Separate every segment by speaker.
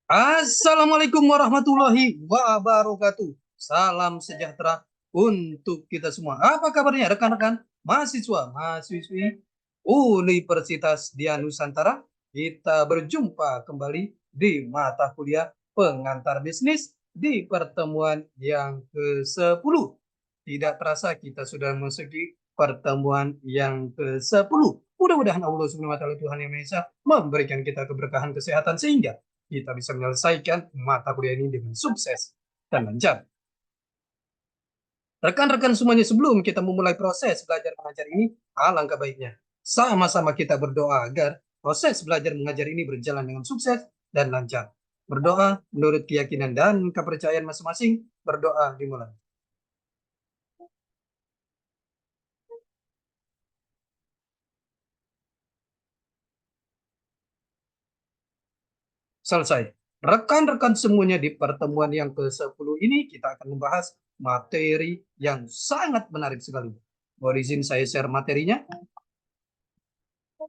Speaker 1: Assalamualaikum warahmatullahi wabarakatuh. Salam sejahtera untuk kita semua. Apa kabarnya rekan-rekan mahasiswa, mahasiswi Universitas Dian Nusantara? Kita berjumpa kembali di mata kuliah pengantar bisnis di pertemuan yang ke-10. Tidak terasa kita sudah memasuki pertemuan yang ke-10. Mudah-mudahan Allah Subhanahu wa taala Tuhan Yang Maha Esa memberikan kita keberkahan kesehatan sehingga kita bisa menyelesaikan mata kuliah ini dengan sukses dan lancar. Rekan-rekan semuanya, sebelum kita memulai proses belajar mengajar ini, alangkah baiknya sama-sama kita berdoa agar proses belajar mengajar ini berjalan dengan sukses dan lancar. Berdoa menurut keyakinan dan kepercayaan masing-masing. Berdoa dimulai. Selesai. Rekan-rekan semuanya, di pertemuan yang ke-10 ini kita akan membahas materi yang sangat menarik sekali. Mohon izin saya share materinya.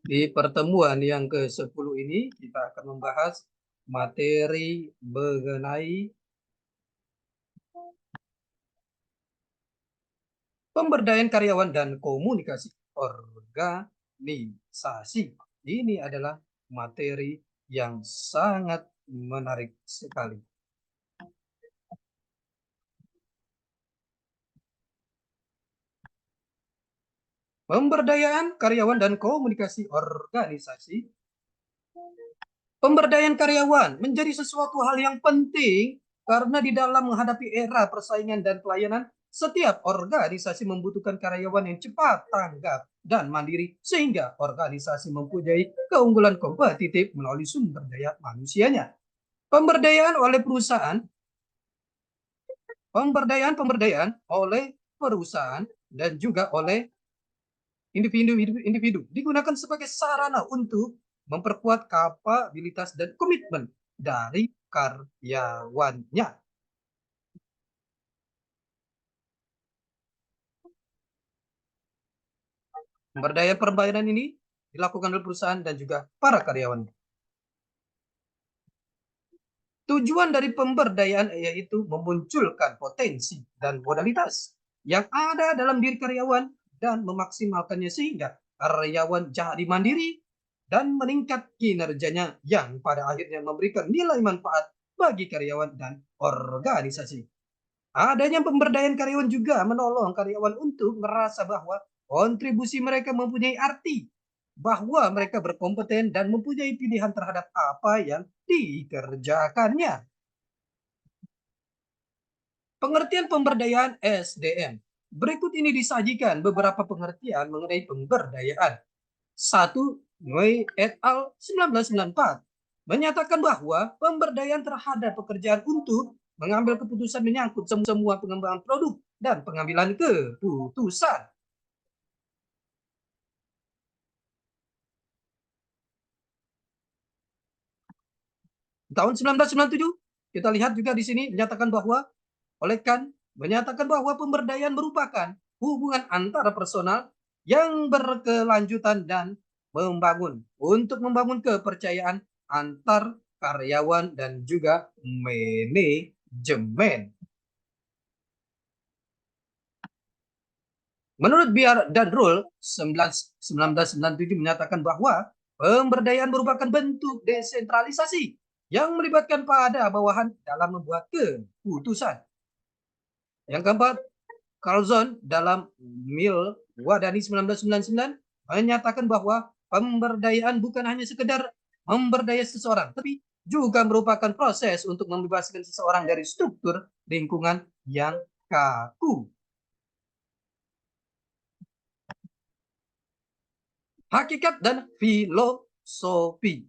Speaker 1: Di pertemuan yang ke-10 ini kita akan membahas materi mengenai pemberdayaan karyawan dan komunikasi organisasi. Ini adalah materi yang sangat menarik sekali. Pemberdayaan karyawan dan komunikasi organisasi. Pemberdayaan karyawan menjadi sesuatu hal yang penting karena di dalam menghadapi era persaingan dan pelayanan, setiap organisasi membutuhkan karyawan yang cepat, tanggap, dan mandiri sehingga organisasi mempunyai keunggulan kompetitif melalui sumber daya manusianya. Pemberdayaan oleh perusahaan, pemberdayaan oleh perusahaan dan juga oleh individu digunakan sebagai sarana untuk memperkuat kapabilitas dan komitmen dari karyawannya. Pemberdayaan perbayaran ini dilakukan oleh perusahaan dan juga para karyawan. Tujuan dari pemberdayaan yaitu memunculkan potensi dan modalitas yang ada dalam diri karyawan dan memaksimalkannya sehingga karyawan jadi mandiri dan meningkat kinerjanya yang pada akhirnya memberikan nilai manfaat bagi karyawan dan organisasi. Adanya pemberdayaan karyawan juga menolong karyawan untuk merasa bahwa kontribusi mereka mempunyai arti, bahwa mereka berkompeten dan mempunyai pilihan terhadap apa yang dikerjakannya. Pengertian pemberdayaan SDM. Berikut ini disajikan beberapa pengertian mengenai pemberdayaan. 1. Nguyen et al. 1994 menyatakan bahwa pemberdayaan terhadap pekerjaan untuk mengambil keputusan menyangkut semua pengembangan produk dan pengambilan keputusan. Tahun 1997 kita lihat juga di sini menyatakan bahwa menyatakan bahwa pemberdayaan merupakan hubungan antara personal yang berkelanjutan dan membangun kepercayaan antar karyawan dan juga manajemen. Menurut Biar dan Rule 1997 menyatakan bahwa pemberdayaan merupakan bentuk desentralisasi yang melibatkan pada bawahan dalam membuat keputusan. Yang keempat, Carlson dalam Mil Wadani 1999 menyatakan bahwa pemberdayaan bukan hanya sekedar memberdaya seseorang, tapi juga merupakan proses untuk membebaskan seseorang dari struktur lingkungan yang kaku. Hakikat dan filosofi.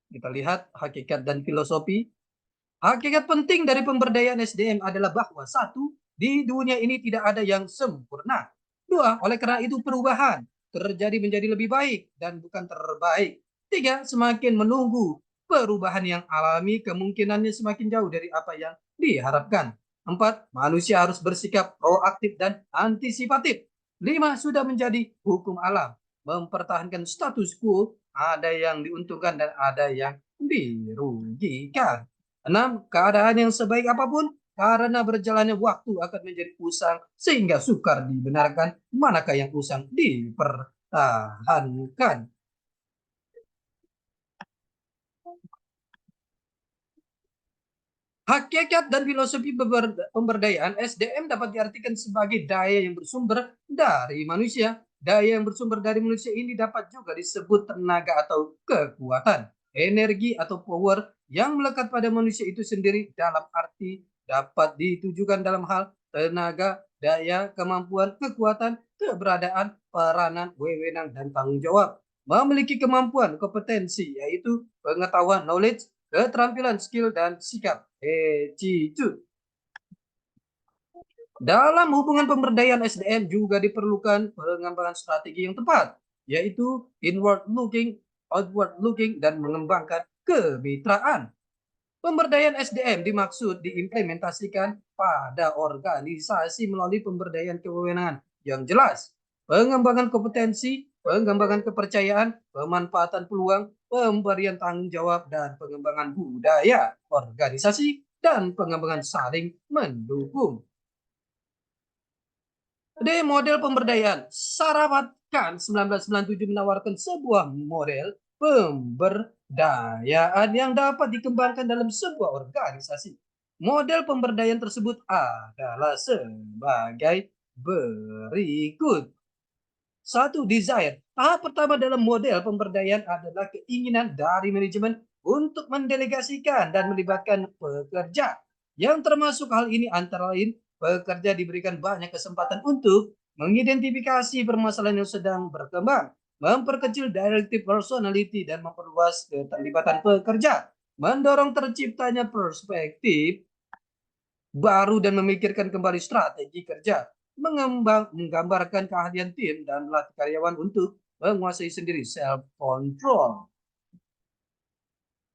Speaker 1: Kita lihat hakikat dan filosofi. Hakikat penting dari pemberdayaan SDM adalah bahwa satu, di dunia ini tidak ada yang sempurna. Dua, oleh karena itu perubahan terjadi menjadi lebih baik dan bukan terbaik. Tiga, semakin menunggu perubahan yang alami kemungkinannya semakin jauh dari apa yang diharapkan. Empat, manusia harus bersikap proaktif dan antisipatif. Lima, sudah menjadi hukum alam. Mempertahankan status quo, ada yang diuntungkan dan ada yang dirugikan. 6. Keadaan yang sebaik apapun karena berjalannya waktu akan menjadi usang sehingga sukar dibenarkan, manakah yang usang dipertahankan. Hakikat dan filosofi pemberdayaan SDM dapat diartikan sebagai daya yang bersumber dari manusia. Daya yang bersumber dari manusia ini dapat juga disebut tenaga atau kekuatan, energi atau power yang melekat pada manusia itu sendiri dalam arti dapat ditujukan dalam hal tenaga, daya, kemampuan, kekuatan, keberadaan, peranan, wewenang, dan tanggung jawab. Memiliki kemampuan, kompetensi, yaitu pengetahuan, knowledge, keterampilan, skill, dan sikap, attitude. Dalam hubungan pemberdayaan SDM juga diperlukan pengembangan strategi yang tepat, yaitu inward looking, outward looking, dan mengembangkan kemitraan. Pemberdayaan SDM dimaksud diimplementasikan pada organisasi melalui pemberdayaan kewenangan yang jelas, pengembangan kompetensi, pengembangan kepercayaan, pemanfaatan peluang, pemberian tanggung jawab, dan pengembangan budaya organisasi, dan pengembangan saling mendukung. Di model pemberdayaan, Sarawat Khan 1997 menawarkan sebuah model pemberdayaan yang dapat dikembangkan dalam sebuah organisasi. Model pemberdayaan tersebut adalah sebagai berikut. Satu, desire. Tahap pertama dalam model pemberdayaan adalah keinginan dari manajemen untuk mendelegasikan dan melibatkan pekerja. Yang termasuk hal ini antara lain, pekerja diberikan banyak kesempatan untuk mengidentifikasi permasalahan yang sedang berkembang, memperkecil directive personality dan memperluas keterlibatan pekerja, mendorong terciptanya perspektif baru dan memikirkan kembali strategi kerja, menggambarkan keahlian tim dan melatih karyawan untuk menguasai sendiri self control.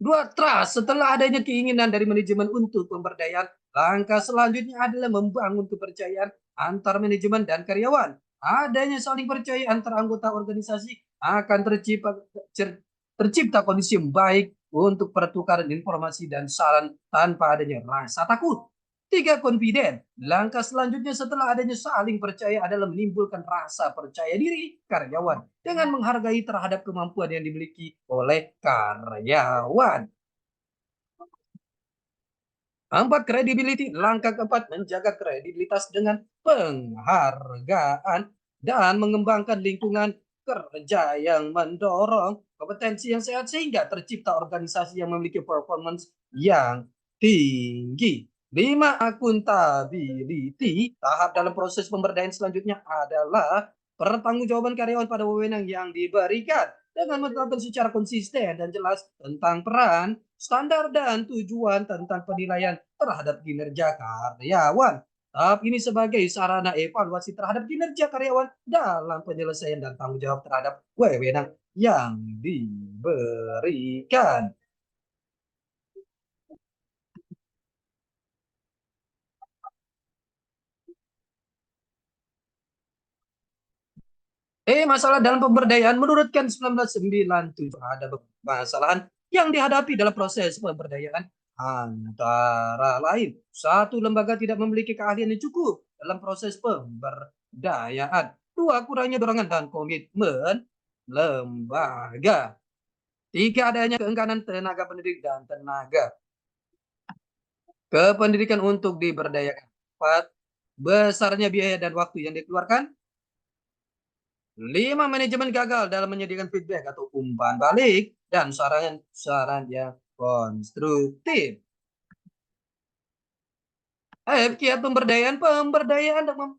Speaker 1: Dua, trust. Setelah adanya keinginan dari manajemen untuk pemberdayaan, langkah selanjutnya adalah membangun kepercayaan antar manajemen dan karyawan. Adanya saling percaya antar anggota organisasi akan tercipta kondisi yang baik untuk pertukaran informasi dan saran tanpa adanya rasa takut. Tiga, confident. Langkah selanjutnya setelah adanya saling percaya adalah menimbulkan rasa percaya diri karyawan dengan menghargai terhadap kemampuan yang dimiliki oleh karyawan. Empat, credibility. Langkah keempat, menjaga kredibilitas dengan penghargaan dan mengembangkan lingkungan kerja yang mendorong kompetensi yang sehat sehingga tercipta organisasi yang memiliki performance yang tinggi. 5, accountability. Tahap dalam proses pemberdayaan selanjutnya adalah pertanggungjawaban karyawan pada wewenang yang diberikan dengan menetapkan secara konsisten dan jelas tentang peran, standar, dan tujuan tentang penilaian terhadap kinerja karyawan. Tahap ini sebagai sarana evaluasi terhadap kinerja karyawan dalam penyelesaian dan tanggung jawab terhadap wewenang yang diberikan. Masalah dalam pemberdayaan menurut Ken 1997 ada permasalahan yang dihadapi dalam proses pemberdayaan antara lain. Satu, lembaga tidak memiliki keahlian yang cukup dalam proses pemberdayaan. Dua, kurangnya dorongan dan komitmen lembaga. Tiga, adanya keengganan tenaga pendidik dan tenaga kependidikan untuk diberdayakan. Empat, besarnya biaya dan waktu yang dikeluarkan. 5, manajemen gagal dalam menyediakan feedback atau umpan balik dan saran yang konstruktif. Kiat pemberdayaan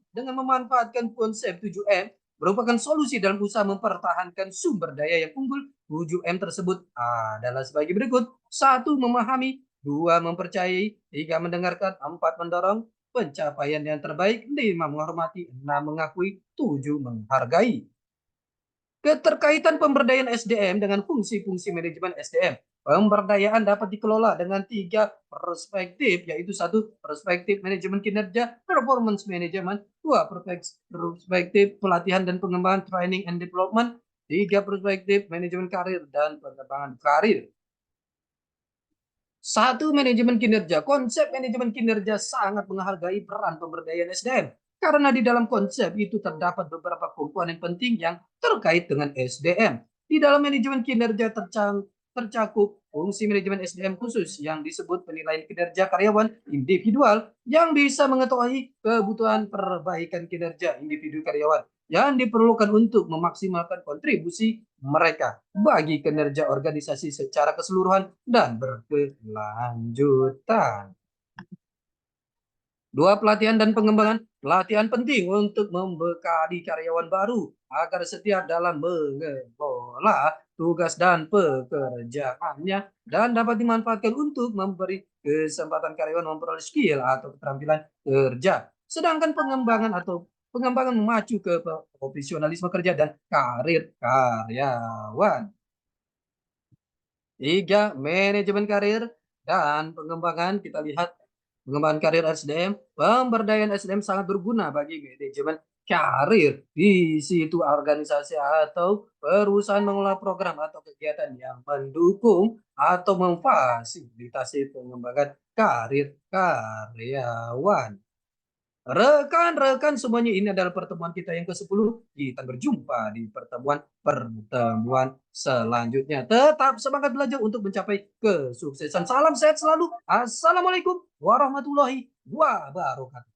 Speaker 1: dengan memanfaatkan konsep 7M merupakan solusi dalam usaha mempertahankan sumber daya yang unggul. 7M tersebut adalah sebagai berikut. 1. Memahami. 2. Mempercayai. 3. Mendengarkan. 4. Mendorong pencapaian yang terbaik. 5. Menghormati. 6. Mengakui. 7. Menghargai. Keterkaitan pemberdayaan SDM dengan fungsi-fungsi manajemen SDM. Pemberdayaan dapat dikelola dengan 3 perspektif, yaitu 1. Perspektif manajemen kinerja, performance management. 2. Perspektif pelatihan dan pengembangan, training and development. 3. Perspektif manajemen karir dan pengembangan karir. 1. Manajemen kinerja. Konsep manajemen kinerja sangat menghargai peran pemberdayaan SDM. Karena di dalam konsep itu terdapat beberapa komponen penting yang terkait dengan SDM. Di dalam manajemen kinerja tercakup fungsi manajemen SDM khusus yang disebut penilaian kinerja karyawan individual yang bisa mengetahui kebutuhan perbaikan kinerja individu karyawan yang diperlukan untuk memaksimalkan kontribusi mereka bagi kinerja organisasi secara keseluruhan dan berkelanjutan. 2. Pelatihan dan pengembangan. Pelatihan penting untuk membekali karyawan baru agar setia dalam mengelola tugas dan pekerjaannya dan dapat dimanfaatkan untuk memberi kesempatan karyawan memperoleh skill atau keterampilan kerja. Sedangkan pengembangan memacu ke profesionalisme kerja dan karir karyawan. 3. Manajemen karir dan pengembangan. Kita lihat pengembangan karir SDM. Pemberdayaan SDM sangat berguna bagi manajemen karir. Di situ organisasi atau perusahaan mengelola program atau kegiatan yang mendukung atau memfasilitasi pengembangan karir karyawan. Rekan-rekan semuanya, ini adalah pertemuan kita yang ke-10. Kita berjumpa di pertemuan selanjutnya. Tetap semangat belajar untuk mencapai kesuksesan. Salam sehat selalu. Assalamualaikum warahmatullahi wabarakatuh.